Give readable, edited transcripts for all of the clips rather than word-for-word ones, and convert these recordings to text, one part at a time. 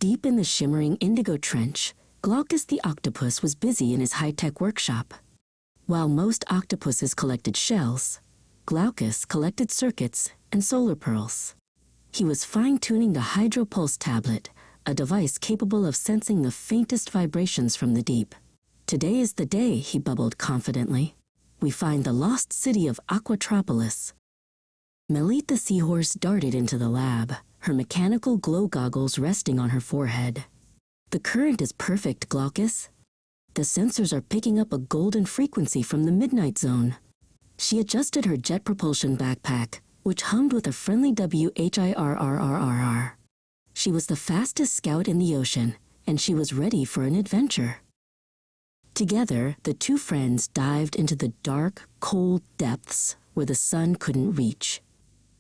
Deep in the shimmering indigo trench, Glaucus the octopus was busy in his high-tech workshop. While most octopuses collected shells, Glaucus collected circuits and solar pearls. He was fine-tuning the Hydropulse tablet, a device capable of sensing the faintest vibrations from the deep. "Today is the day," he bubbled confidently. "We find the lost city of Aquatropolis." Melit the seahorse darted into the lab, her mechanical glow goggles resting on her forehead. "The current is perfect, Glaucus. The sensors are picking up a golden frequency from the midnight zone." She adjusted her jet propulsion backpack, which hummed with a friendly WHIRRRRR. She was the fastest scout in the ocean, and she was ready for an adventure. Together, the two friends dived into the dark, cold depths where the sun couldn't reach.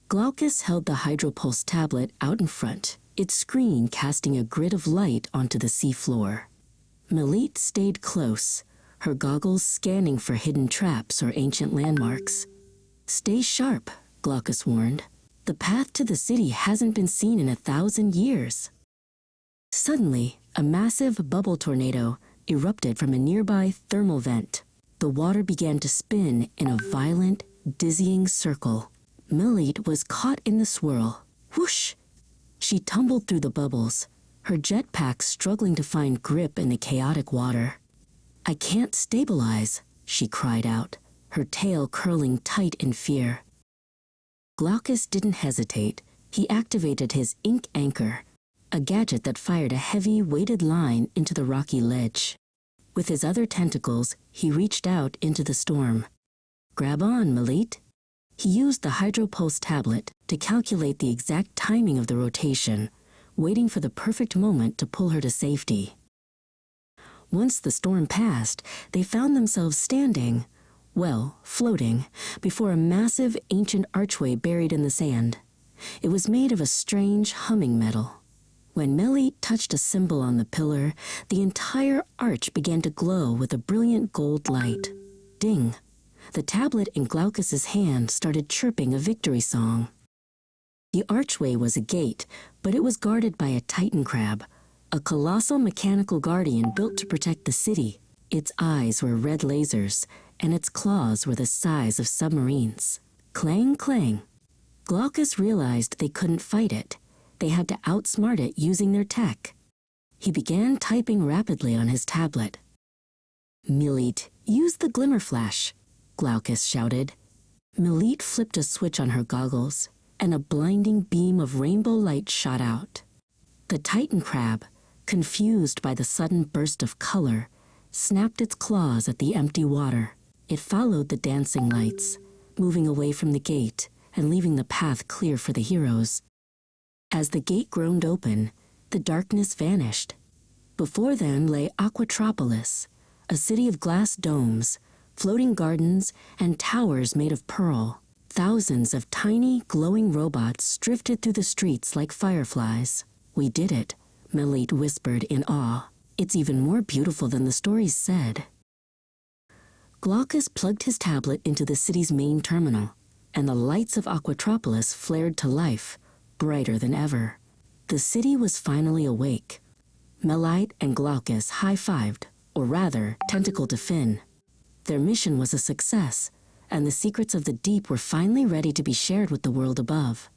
Glaucus held the Hydropulse tablet out in front, its screen casting a grid of light onto the seafloor. Melit stayed close, her goggles scanning for hidden traps or ancient landmarks. "Stay sharp," Glaucus warned. "The path to the city hasn't been seen in 1,000 years." Suddenly, a massive bubble tornado erupted from a nearby thermal vent. The water began to spin in a violent, dizzying circle. Melit was caught in the swirl. Whoosh! She tumbled through the bubbles, her jetpack struggling to find grip in the chaotic water. "I can't stabilize," she cried out, her tail curling tight in fear. Glaucus didn't hesitate. He activated his ink anchor, a gadget that fired a heavy, weighted line into the rocky ledge. With his other tentacles, he reached out into the storm. "Grab on, Melit." He used the Hydropulse tablet to calculate the exact timing of the rotation, waiting for the perfect moment to pull her to safety. Once the storm passed, they found themselves standing, well, floating, before a massive ancient archway buried in the sand. It was made of a strange humming metal. When Melit touched a symbol on the pillar, the entire arch began to glow with a brilliant gold light. Ding! The tablet in Glaucus's hand started chirping a victory song. The archway was a gate, but it was guarded by a titan crab, a colossal mechanical guardian built to protect the city. Its eyes were red lasers, and its claws were the size of submarines. Clang, clang. Glaucus realized they couldn't fight it. They had to outsmart it using their tech. He began typing rapidly on his tablet. "Melit, use the glimmer flash," Glaucus shouted. Melit flipped a switch on her goggles, and a blinding beam of rainbow light shot out. The titan crab, confused by the sudden burst of color, snapped its claws at the empty water. It followed the dancing lights, moving away from the gate and leaving the path clear for the heroes. As the gate groaned open, the darkness vanished. Before them lay Aquatropolis, a city of glass domes, floating gardens, and towers made of pearl. Thousands of tiny, glowing robots drifted through the streets like fireflies. "We did it," Melit whispered in awe. "It's even more beautiful than the stories said." Glaucus plugged his tablet into the city's main terminal, and the lights of Aquatropolis flared to life, brighter than ever. The city was finally awake. Melit and Glaucus high-fived, or rather, tentacled to fin. Their mission was a success, and the secrets of the deep were finally ready to be shared with the world above.